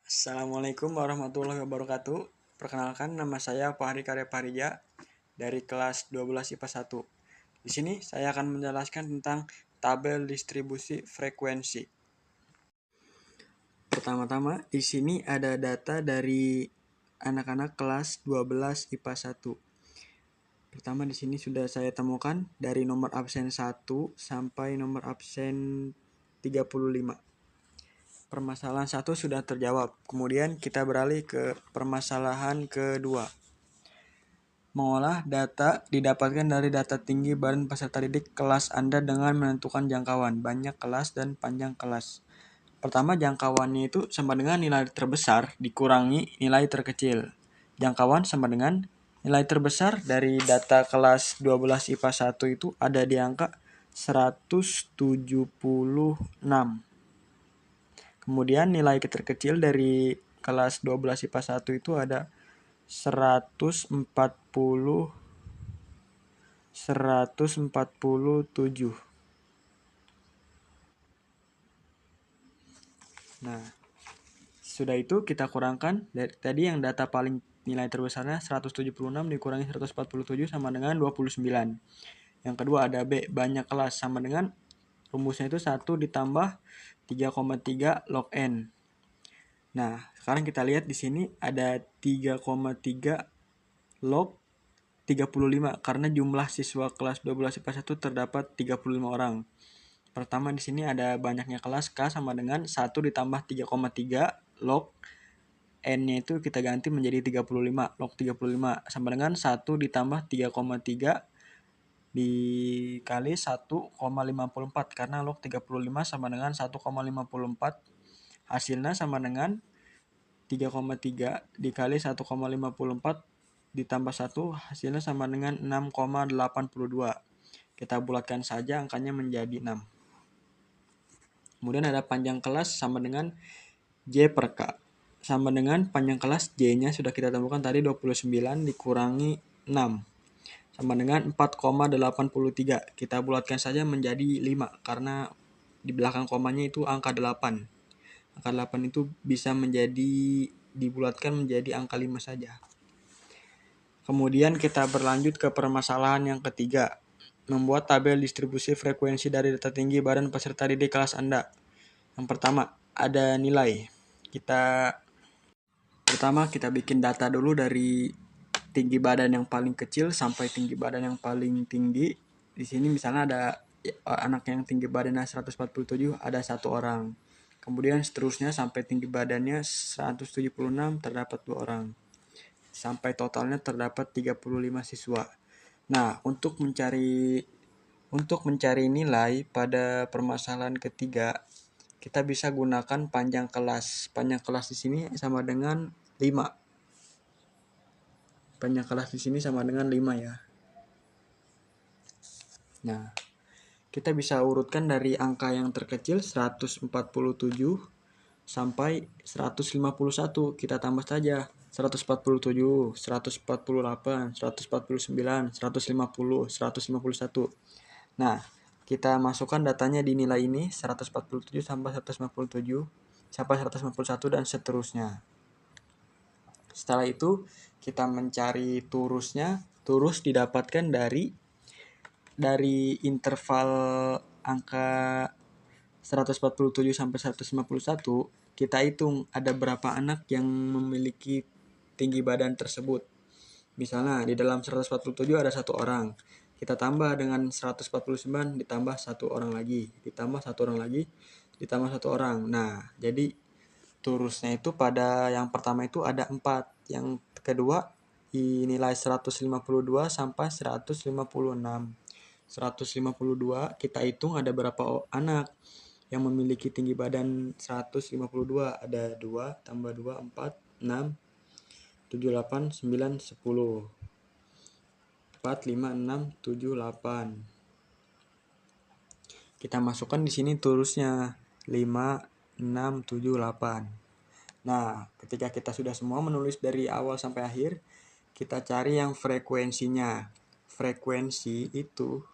Assalamualaikum warahmatullahi wabarakatuh. Perkenalkan, nama saya Fahri Karya Parija dari kelas 12 IPA 1. Di sini saya akan menjelaskan tentang tabel distribusi frekuensi. Pertama-tama, di sini ada data dari anak-anak kelas 12 IPA 1. Pertama, di sini sudah saya temukan dari nomor absen 1 sampai nomor absen 35. Permasalahan 1 sudah terjawab. Kemudian kita beralih ke permasalahan kedua. Mengolah data didapatkan dari data tinggi badan peserta didik kelas Anda dengan menentukan jangkauan, banyak kelas, dan panjang kelas. Pertama, jangkauannya itu sama dengan nilai terbesar dikurangi nilai terkecil. Jangkauan sama dengan nilai terbesar dari data kelas 12 IPA 1 itu ada di angka 176. Kemudian nilai terkecil dari kelas 12 IPA 1 itu ada 147. Nah, sudah itu kita kurangkan dari tadi yang data paling nilai terbesarnya 176 dikurangi 147 sama dengan 29. Yang kedua ada B, banyak kelas, sama dengan rumusnya itu 1 ditambah 3,3 log N. Nah, sekarang kita lihat di sini ada 3,3 log 35 karena jumlah siswa kelas 12 IPA 1 terdapat 35 orang. Pertama di sini ada banyaknya kelas, K sama dengan 1 ditambah 3,3 log N-nya itu kita ganti menjadi 35. Log 35 sama dengan 1 ditambah 3,3 dikali 1,54 karena log 35 sama dengan 1,54. Hasilnya sama dengan 3,3 dikali 1,54 ditambah 1 hasilnya sama dengan 6,82. Kita bulatkan saja angkanya menjadi 6. Kemudian ada panjang kelas sama dengan J per K. Sama dengan panjang kelas J-nya sudah kita temukan tadi 29 dikurangi 6. Sama dengan 4,83. Kita bulatkan saja menjadi 5 karena di belakang komanya itu angka 8. Angka 8 itu bisa dibulatkan menjadi angka 5 saja. Kemudian kita berlanjut ke permasalahan yang ketiga. Membuat tabel distribusi frekuensi dari data tinggi badan peserta didik kelas Anda. Yang pertama, ada nilai. Pertama kita bikin data dulu dari tinggi badan yang paling kecil sampai tinggi badan yang paling tinggi. Di sini misalnya ada anak yang tinggi badannya 147, ada 1 orang. Kemudian seterusnya sampai tinggi badannya 176 terdapat 2 orang. Sampai totalnya terdapat 35 siswa. Nah, untuk mencari nilai pada permasalahan ketiga, kita bisa gunakan panjang kelas. Panjang kelas di sini sama dengan 5. Panjang kelas di sini sama dengan 5 ya. Nah, kita bisa urutkan dari angka yang terkecil 147 sampai 151. Kita tambah saja 147, 148, 149, 150, 151. Nah, kita masukkan datanya di nilai ini 147 sampai 157 sampai 151 dan seterusnya. Setelah itu kita mencari turusnya. Turus didapatkan dari interval angka 147 sampai 151. Kita hitung ada berapa anak yang memiliki tinggi badan tersebut. Misalnya di dalam 147 ada 1 orang. Kita tambah dengan 149 ditambah 1 orang lagi, ditambah 1 orang lagi, ditambah 1 orang. Nah, jadi turusnya itu pada yang pertama itu ada 4. Yang kedua nilai 152 sampai 156. 152 kita hitung ada berapa anak yang memiliki tinggi badan 152. Ada 2 tambah 2, 4, 6, 7, 8, 9, 10. 4, 5, 6, 7, 8. Kita masukkan di sini turusnya 5, 6, 7, 8. Nah, ketika kita sudah semua menulis dari awal sampai akhir, kita cari yang frekuensinya. Frekuensi itu,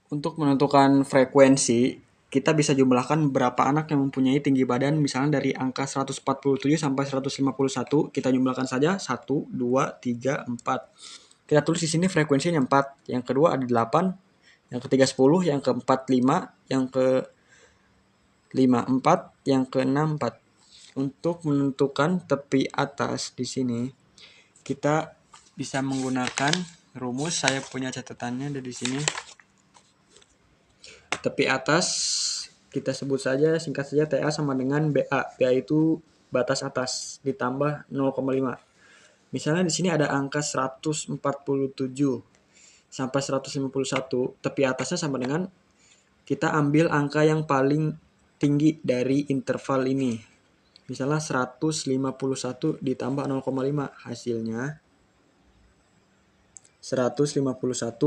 untuk menentukan frekuensi, kita bisa jumlahkan berapa anak yang mempunyai tinggi badan, misalnya dari angka 147 sampai 151, kita jumlahkan saja 1, 2, 3, 4. Kita tulis di sini frekuensinya 4, yang kedua ada 8, yang ketiga 10, yang keempat 5, yang ke 5 4, yang ke-6 4. Untuk menentukan tepi atas di sini kita bisa menggunakan rumus. Saya punya catatannya ada di sini. Tepi atas kita sebut saja, singkat saja TA sama dengan BA. BA itu batas atas ditambah 0,5. Misalnya di sini ada angka 147 sampai 151, tepi atasnya sama dengan kita ambil angka yang paling tinggi dari interval ini. Misalnya 151 ditambah 0,5, hasilnya 151,5.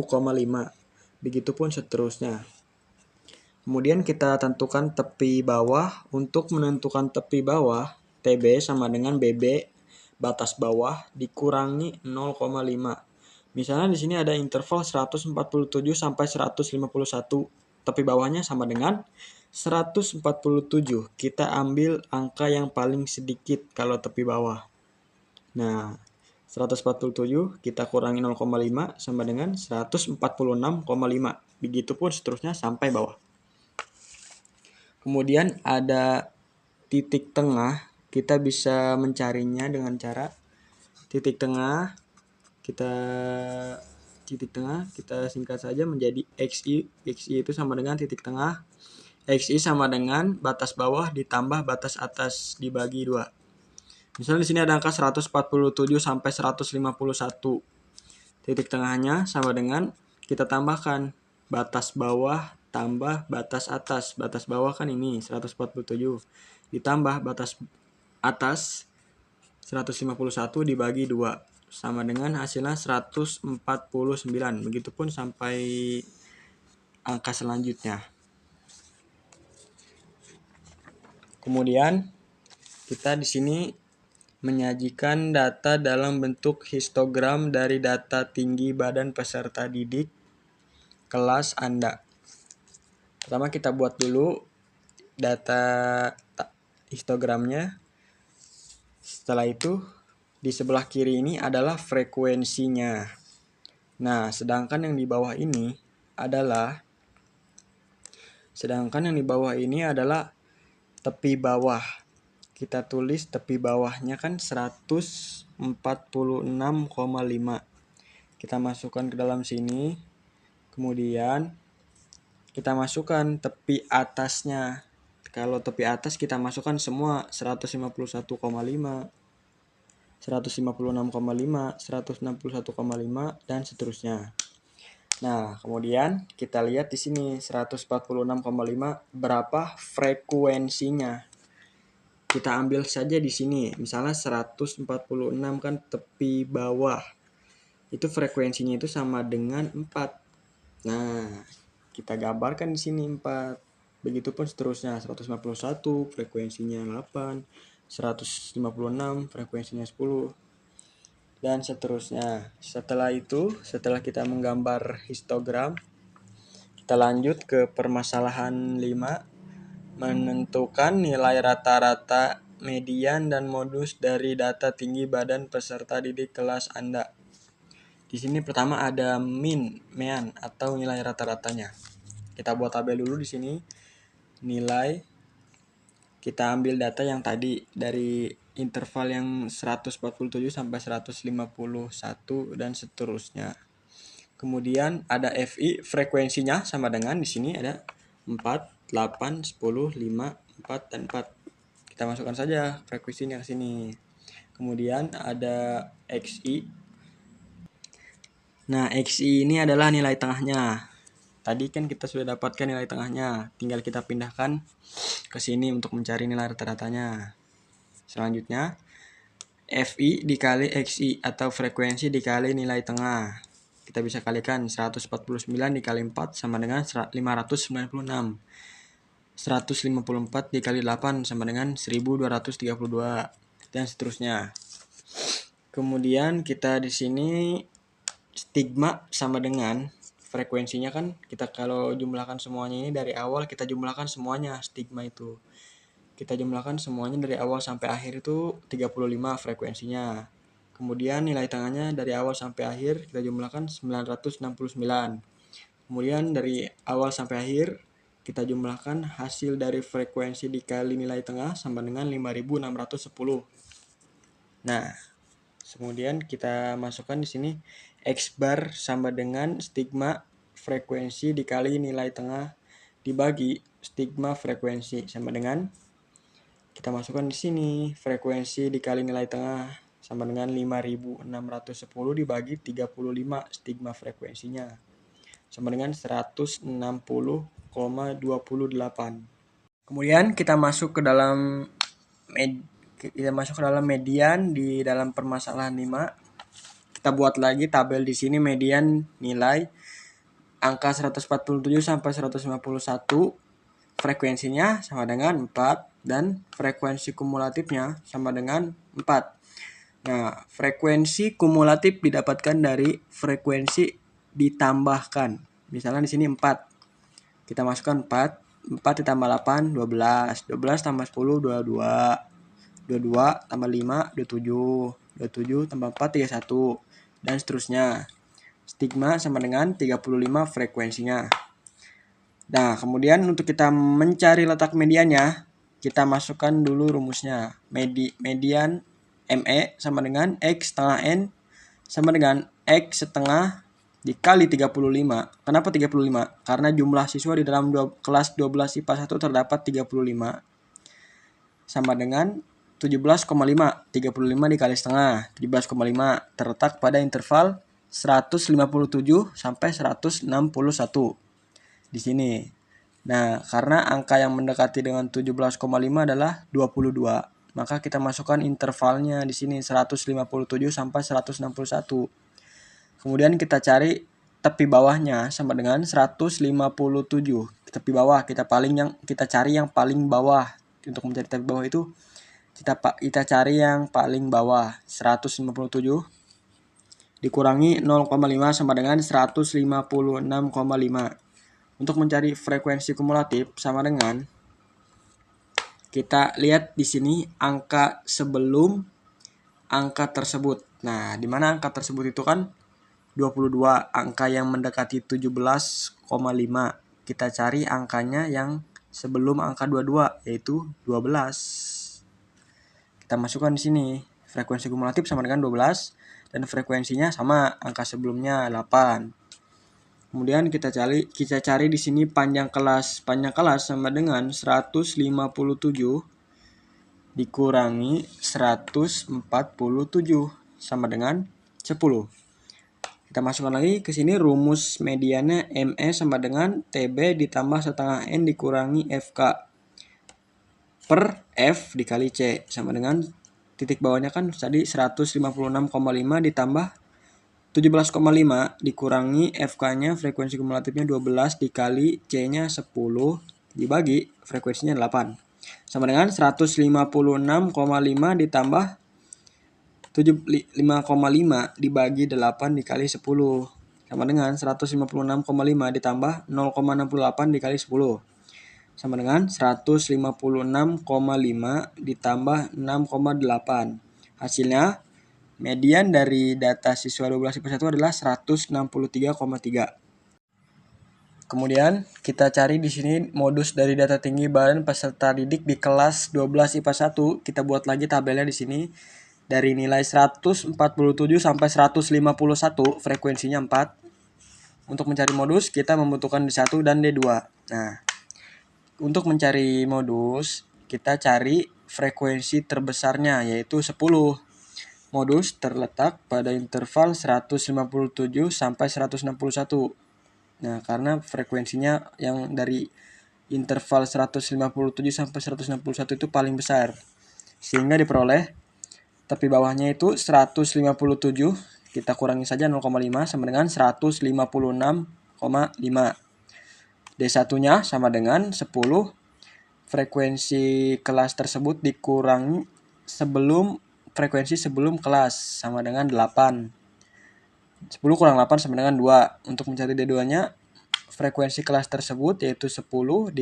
Begitupun seterusnya. Kemudian kita tentukan tepi bawah. Untuk menentukan tepi bawah, TB sama dengan BB batas bawah dikurangi 0,5. Misalnya di sini ada interval 147 sampai 151. Tepi bawahnya sama dengan 147. Kita ambil angka yang paling sedikit kalau tepi bawah. Nah, 147 kita kurangi 0,5 sama dengan 146,5. Begitupun seterusnya sampai bawah. Kemudian ada titik tengah, kita bisa mencarinya dengan cara titik tengah. Kita singkat saja menjadi XI. XI itu sama dengan titik tengah. XI sama dengan batas bawah ditambah batas atas dibagi 2. Misalnya di sini ada angka 147 sampai 151. Titik tengahnya sama dengan kita tambahkan batas bawah tambah batas atas. Batas bawah kan ini 147 ditambah batas atas 151 dibagi 2 sama dengan hasilnya 149. Begitupun sampai angka selanjutnya. Kemudian kita di sini menyajikan data dalam bentuk histogram dari data tinggi badan peserta didik kelas Anda. Pertama kita buat dulu data histogramnya. Setelah itu di sebelah kiri ini adalah frekuensinya. Nah, sedangkan yang di bawah ini adalah tepi bawah. Kita tulis tepi bawahnya kan 146,5. Kita masukkan ke dalam sini. Kemudian kita masukkan tepi atasnya. Kalau tepi atas kita masukkan semua 151,5, 156,5, 161,5 dan seterusnya. Nah, kemudian kita lihat di sini 146,5 berapa frekuensinya. Kita ambil saja di sini. Misalnya 146 kan tepi bawah. Itu frekuensinya itu sama dengan 4. Nah, kita gambarkan di sini 4. Begitupun seterusnya 151 frekuensinya 8, 156 frekuensinya 10 dan seterusnya. Setelah kita menggambar histogram, kita lanjut ke permasalahan 5, menentukan nilai rata-rata median dan modus dari data tinggi badan peserta didik kelas Anda. Di sini pertama ada mean atau nilai rata-ratanya. Kita buat tabel dulu di sini. Nilai, kita ambil data yang tadi dari interval yang 147 sampai 151 dan seterusnya. Kemudian ada FI, frekuensinya sama dengan di sini ada 4, 8, 10, 5, 4 dan 4. Kita masukkan saja frekuensinya ke sini. Kemudian ada XI. Nah, XI ini adalah nilai tengahnya. Tadi kan kita sudah dapatkan nilai tengahnya, tinggal kita pindahkan ke sini untuk mencari nilai rata-ratanya. Selanjutnya, FI dikali XI atau frekuensi dikali nilai tengah. Kita bisa kalikan 149 dikali 4 sama dengan 596. 154 dikali 8 sama dengan 1232 dan seterusnya. Kemudian kita di sini stigma sama dengan frekuensinya kan kita kalau jumlahkan semuanya ini dari awal kita jumlahkan semuanya stigma itu. Kita jumlahkan semuanya dari awal sampai akhir itu 35 frekuensinya. Kemudian nilai tengahnya dari awal sampai akhir kita jumlahkan 969. Kemudian dari awal sampai akhir kita jumlahkan hasil dari frekuensi dikali nilai tengah sama dengan 5610. Nah, kemudian kita masukkan di sini X bar sama dengan stigma frekuensi dikali nilai tengah dibagi stigma frekuensi sama dengan kita masukkan di sini frekuensi dikali nilai tengah sama dengan 5610 dibagi 35 stigma frekuensinya sama dengan 160,28. Kemudian kita masuk ke dalam median di dalam permasalahan 5. Kita buat lagi tabel di sini median nilai angka 147 sampai 151, frekuensinya sama dengan 4 dan frekuensi kumulatifnya sama dengan 4. Nah, frekuensi kumulatif didapatkan dari frekuensi ditambahkan. Misalnya di sini 4. Kita masukkan 4 ditambah 8, 12. 12 tambah 10, 22. 22 tambah 5, 27. 27 tambah 4, 31. Dan seterusnya. Stigma sama dengan 35 frekuensinya. Nah, kemudian untuk kita mencari letak mediannya, kita masukkan dulu rumusnya. Median ME sama dengan X setengah N sama dengan X setengah dikali 35. Kenapa 35? Karena jumlah siswa di dalam kelas 12 IPA 1 terdapat 35 sama dengan 17,5. 35 dikali setengah, 17,5 terletak pada interval 157 sampai 161 di sini. Nah, karena angka yang mendekati dengan 17,5 adalah 22, maka kita masukkan intervalnya di sini 157 sampai 161. Kemudian kita cari tepi bawahnya sama dengan 157. Tepi bawah kita cari yang paling bawah. Untuk mencari tepi bawah itu kita cari yang paling bawah. 157 dikurangi 0,5 sama dengan 156,5. Untuk mencari frekuensi kumulatif sama dengan kita lihat di sini angka sebelum angka tersebut. Nah, di mana angka tersebut itu kan 22, angka yang mendekati 17,5. Kita cari angkanya yang sebelum angka 22 yaitu 12. Kita masukkan di sini frekuensi kumulatif sama dengan 12 dan frekuensinya sama angka sebelumnya 8. Kemudian kita cari di sini panjang kelas. Panjang kelas sama dengan 157 dikurangi 147 sama dengan 10. Kita masukkan lagi ke sini rumus mediannya ME sama dengan TB ditambah setengah N dikurangi FK per F dikali C sama dengan titik bawahnya kan tadi 156,5 ditambah 17,5 dikurangi FK-nya frekuensi kumulatifnya 12 dikali C-nya 10 dibagi frekuensinya 8 sama dengan 156,5 ditambah 5,5 dibagi 8 dikali 10 sama dengan 156,5 ditambah 0,68 dikali 10 sama dengan 156,5 ditambah 6,8. Hasilnya median dari data siswa 12 IPA 1 adalah 163,3. Kemudian kita cari di sini modus dari data tinggi badan peserta didik di kelas 12 IPA 1. Kita buat lagi tabelnya di sini. Dari nilai 147 sampai 151, frekuensinya 4. Untuk mencari modus, kita membutuhkan D1 dan D2. Nah, untuk mencari modus, kita cari frekuensi terbesarnya, yaitu 10. Modus terletak pada interval 157 sampai 161. Nah, karena frekuensinya yang dari interval 157 sampai 161 itu paling besar. Sehingga diperoleh tepi bawahnya itu 157, kita kurangi saja 0,5 sama dengan 156,5. D1-nya sama dengan 10. Frekuensi kelas tersebut dikurangi frekuensi sebelum kelas sama dengan 8. 10 kurang 8 sama dengan 2. Untuk mencari D2-nya, frekuensi kelas tersebut yaitu 10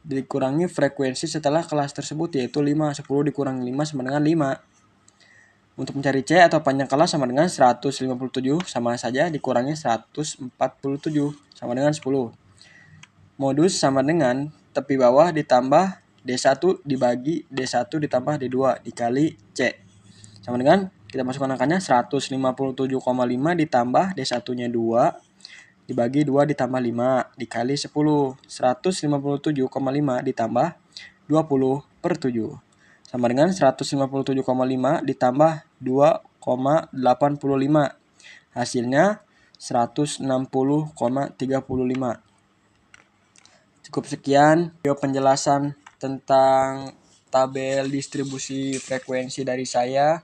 dikurangi frekuensi setelah kelas tersebut yaitu 5. 10 dikurangi 5 sama dengan 5. Untuk mencari C atau panjang kelas sama dengan 157 sama saja dikurangi 147 sama dengan 10. Modus sama dengan tepi bawah ditambah D1 dibagi D1 ditambah D2 dikali C. Sama dengan kita masukkan angkanya 157,5 ditambah D1-nya 2 dibagi 2 ditambah 5 dikali 10. 157,5 ditambah 20 per 7. Sama dengan 157,5 ditambah 2,85. Hasilnya 160,35. Cukup sekian video penjelasan tentang tabel distribusi frekuensi dari saya.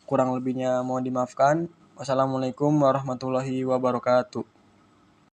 Kurang lebihnya mohon dimaafkan. Wassalamualaikum warahmatullahi wabarakatuh.